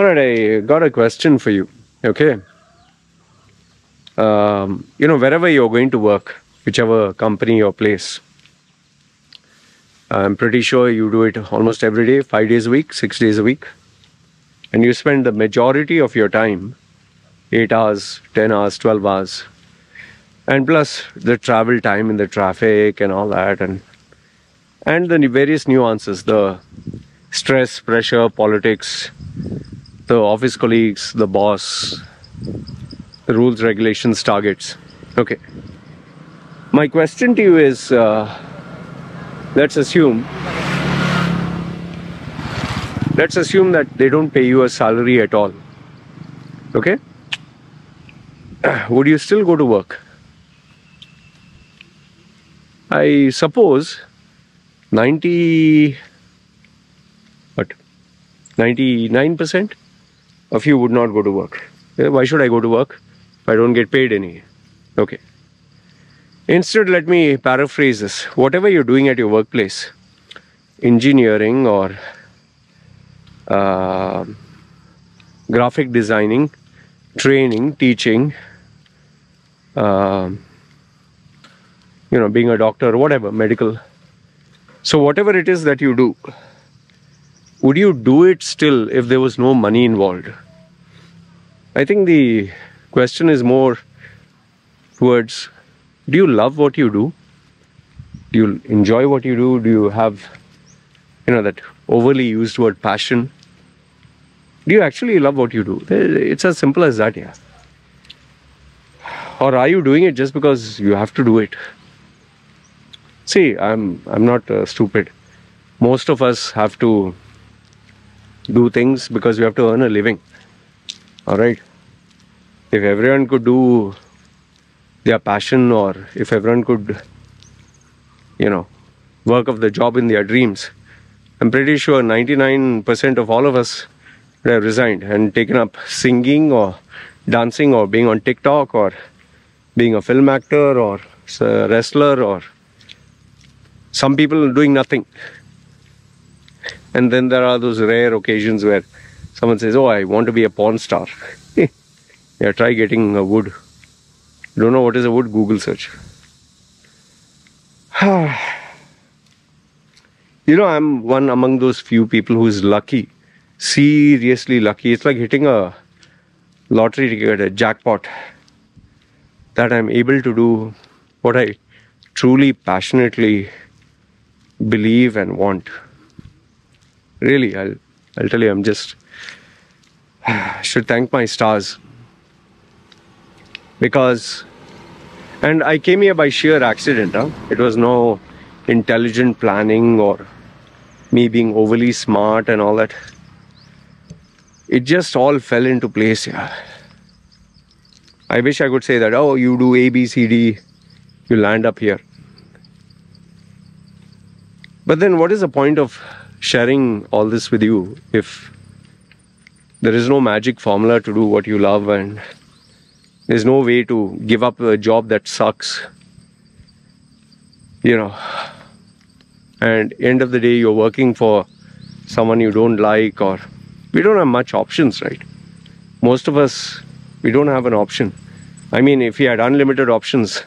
Alright, I got a question for you. Okay. Wherever you're going to work, whichever company or place, I'm pretty sure you do it almost every day, 5 days a week, 6 days a week. And you spend the majority of your time, 8 hours, 10 hours, 12 hours. And plus the travel time in the traffic and all that. And the various nuances, the stress, pressure, politics, the office colleagues, the boss, the rules, regulations, targets. Okay. My question to you is, let's assume that they don't pay you a salary at all. Okay? Would you still go to work? I suppose 99% of you would not go to work. Why should I go to work if I don't get paid any? Okay. Instead, let me paraphrase this. Whatever you're doing at your workplace, engineering or graphic designing, training, teaching, being a doctor, whatever, medical. So whatever it is that you do, would you do it still if there was no money involved? I think the question is more towards, do you love what you do? Do you enjoy what you do? Do you have, that overly used word passion? Do you actually love what you do? It's as simple as that, yeah. Or are you doing it just because you have to do it? See, I'm not stupid. Most of us have to do things because we have to earn a living. All right. If everyone could do their passion, or if everyone could, work of the job in their dreams, I'm pretty sure 99% of all of us would have resigned and taken up singing or dancing or being on TikTok or being a film actor or a wrestler, or some people doing nothing. And then there are those rare occasions where someone says, oh, I want to be a porn star. Yeah, try getting a wood. Don't know what is a wood? Google search. I'm one among those few people who's lucky. Seriously lucky. It's like hitting a lottery ticket, a jackpot, that I'm able to do what I truly, passionately believe and want. Really, I'll tell you, I'm just should thank my stars. And I came here by sheer accident. It was no intelligent planning or me being overly smart and all that. It just all fell into place. Yeah. I wish I could say that, oh, you do A, B, C, D, you land up here. But then what is the point of sharing all this with you if there is no magic formula to do what you love, and there's no way to give up a job that sucks, and end of the day you're working for someone you don't like, or we don't have much options, right? Most of us, we don't have an option. I mean, if we had unlimited options,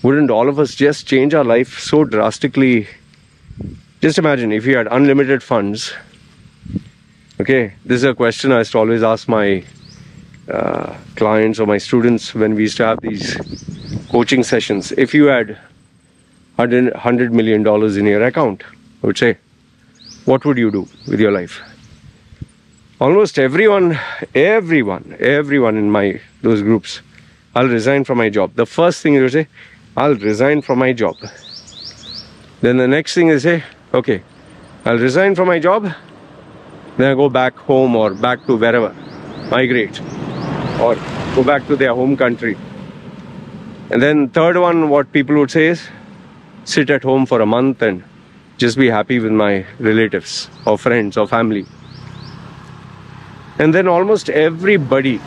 wouldn't all of us just change our life so drastically? Just imagine if you had unlimited funds. Okay, this is a question I used to always ask my clients or my students when we used to have these coaching sessions. If you had $100 million in your account, I would say, what would you do with your life? Almost everyone in those groups, I'll resign from my job. The first thing they would say, I'll resign from my job. Then the next thing they say, okay, I'll resign from my job, then I go back home or back to wherever, migrate, or go back to their home country. And then third one, what people would say is, sit at home for a month and just be happy with my relatives or friends or family. And then almost everyone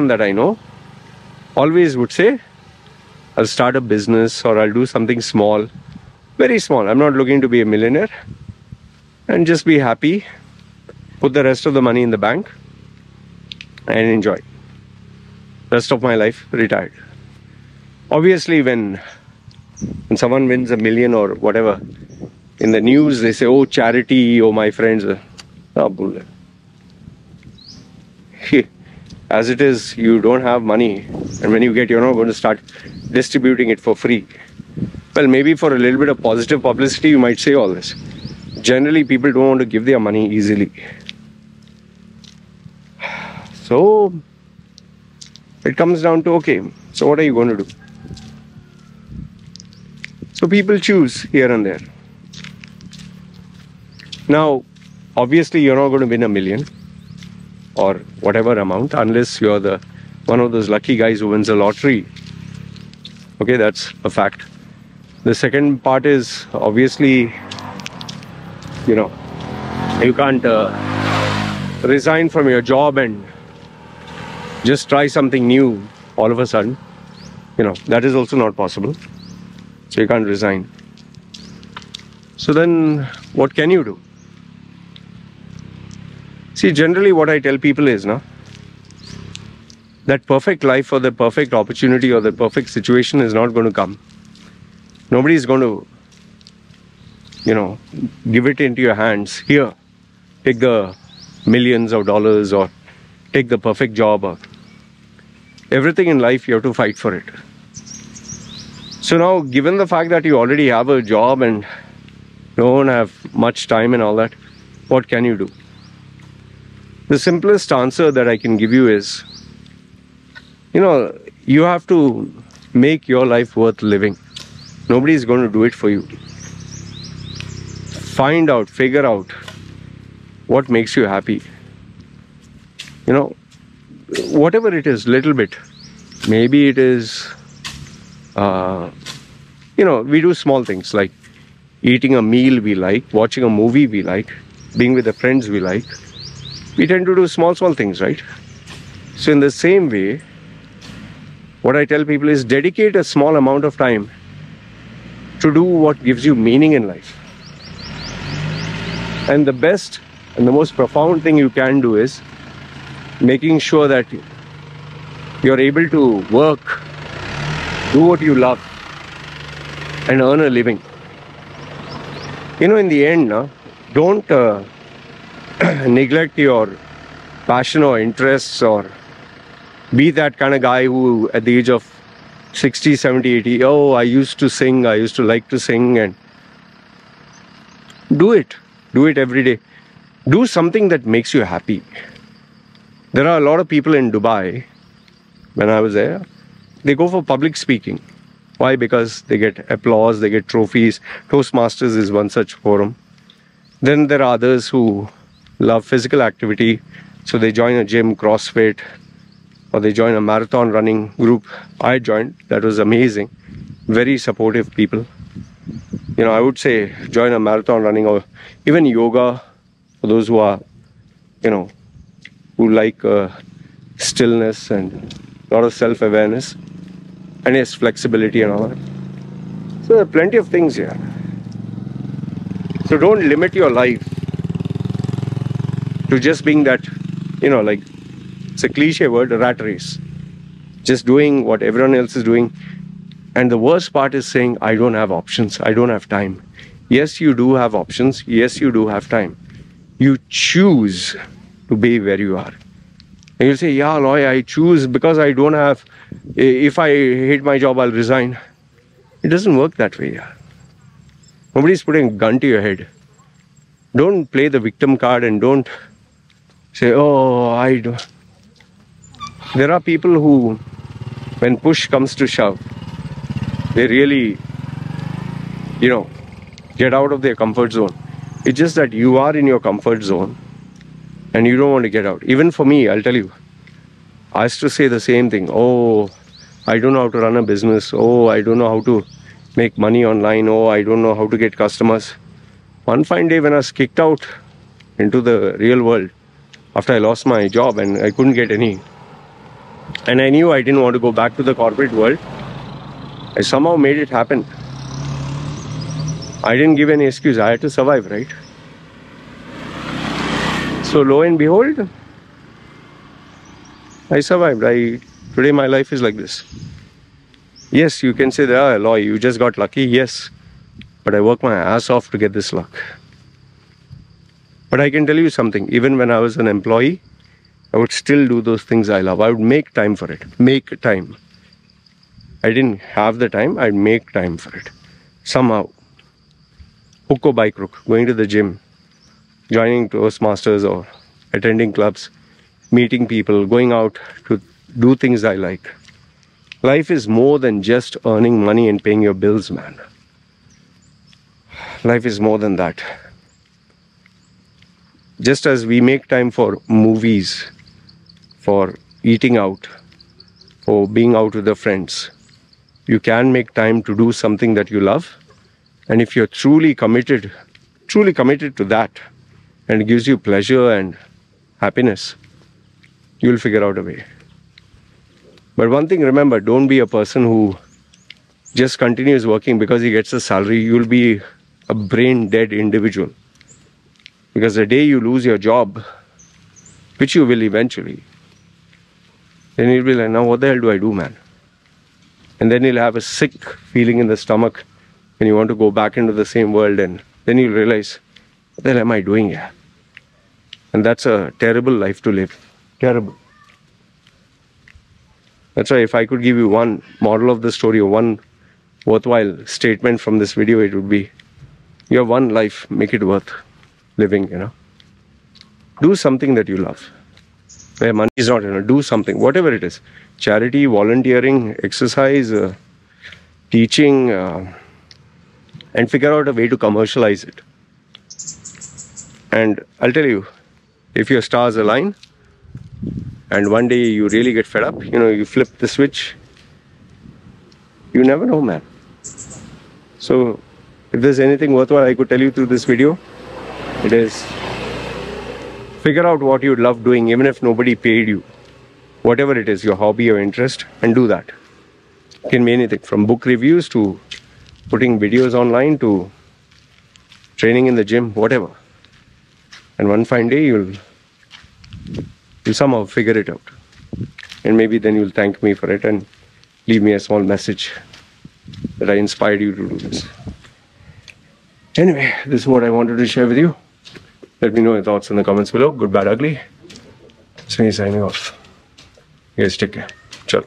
that I know always would say, I'll start a business or I'll do something small, very small. I'm not looking to be a millionaire, and just be happy put the rest of the money in the bank, and enjoy. Rest of my life, retired. Obviously, when someone wins $1 million or whatever, in the news they say, oh, charity, oh, my friends. Oh, bull. As it is, you don't have money, and when you get, you're not going to start distributing it for free. Well, maybe for a little bit of positive publicity, you might say all this. Generally, people don't want to give their money easily. So, it comes down to, okay, so what are you going to do? So people choose here and there. Now, obviously, you're not going to win $1 million or whatever amount unless you're one of those lucky guys who wins a lottery. Okay, that's a fact. The second part is, obviously, you can't resign from your job and just try something new all of a sudden. That is also not possible. So you can't resign. So then what can you do? See, generally what I tell people is, that perfect life or the perfect opportunity or the perfect situation is not going to come. Nobody is going to, give it into your hands. Here, take the millions of dollars or take the perfect job. Or everything in life, you have to fight for it. So now, given the fact that you already have a job and don't have much time and all that, what can you do? The simplest answer that I can give you is, you have to make your life worth living. Nobody is going to do it for you. Figure out what makes you happy. Whatever it is, little bit. Maybe it is, we do small things like eating a meal we like, watching a movie we like, being with the friends we like. We tend to do small things, right? So in the same way, what I tell people is dedicate a small amount of time to do what gives you meaning in life. And the best and the most profound thing you can do is making sure that you're able to work, do what you love, and earn a living. In the end, don't neglect your passion or interests or be that kind of guy who at the age of 60, 70, 80, oh, I used to sing, I used to like to sing, and do it every day. Do something that makes you happy. There are a lot of people in Dubai, when I was there, they go for public speaking. Why? Because they get applause, they get trophies. Toastmasters is one such forum. Then there are others who love physical activity, so they join a gym, CrossFit, or they join a marathon running group. I joined, that was amazing. Very supportive people. I would say join a marathon running or even yoga for those who are, who like stillness and a lot of self-awareness and yes, flexibility and all that. So there are plenty of things here. So don't limit your life to just being that, like it's a cliche word, a rat race. Just doing what everyone else is doing. And the worst part is saying, I don't have options, I don't have time. Yes, you do have options. Yes, you do have time. You choose to be where you are. And you'll say, yeah, Loy, I choose because I don't have, if I hate my job, I'll resign. It doesn't work that way. Yeah. Nobody's putting a gun to your head. Don't play the victim card and don't say, oh, I don't. There are people who, when push comes to shove, they really, get out of their comfort zone. It's just that you are in your comfort zone and you don't want to get out. Even for me, I'll tell you, I used to say the same thing. Oh, I don't know how to run a business. Oh, I don't know how to make money online. Oh, I don't know how to get customers. One fine day when I was kicked out into the real world after I lost my job and I couldn't get any, and I knew I didn't want to go back to the corporate world, I somehow made it happen. I didn't give any excuse. I had to survive, right? So lo and behold, I survived. Today my life is like this. Yes, you can say that, Loy, you just got lucky. Yes, but I worked my ass off to get this luck. But I can tell you something, even when I was an employee, I would still do those things I love. I would make time for it. Make time. I didn't have the time, I'd make time for it. Somehow. Hook or by crook, going to the gym, joining Toastmasters or attending clubs, meeting people, going out to do things I like. Life is more than just earning money and paying your bills, man. Life is more than that. Just as we make time for movies, for eating out, for being out with the friends, you can make time to do something that you love. And if you're truly committed to that, and it gives you pleasure and happiness, you'll figure out a way. But one thing, remember, don't be a person who just continues working because he gets a salary. You'll be a brain dead individual. Because the day you lose your job, which you will eventually, then you'll be like, now what the hell do I do, man? And then you'll have a sick feeling in the stomach and you want to go back into the same world, and then you'll realize, what the hell am I doing here? And that's a terrible life to live. Terrible. That's why if I could give you one moral of the story or one worthwhile statement from this video, it would be, you have one life, make it worth living, you know. Do something that you love. Where money is not, do something, whatever it is. Charity, volunteering, exercise, teaching, and figure out a way to commercialize it. And I'll tell you, if your stars align, and one day you really get fed up, you flip the switch, you never know, man. So, if there's anything worthwhile I could tell you through this video, it is, figure out what you'd love doing, even if nobody paid you. Whatever it is, your hobby or interest, and do that. It can be anything, from book reviews to putting videos online to training in the gym, whatever. And one fine day, you'll somehow figure it out. And maybe then you'll thank me for it and leave me a small message that I inspired you to do this. Anyway, this is what I wanted to share with you. Let me know your thoughts in the comments below. Good, bad, ugly. So, signing off. You guys take care. Ciao.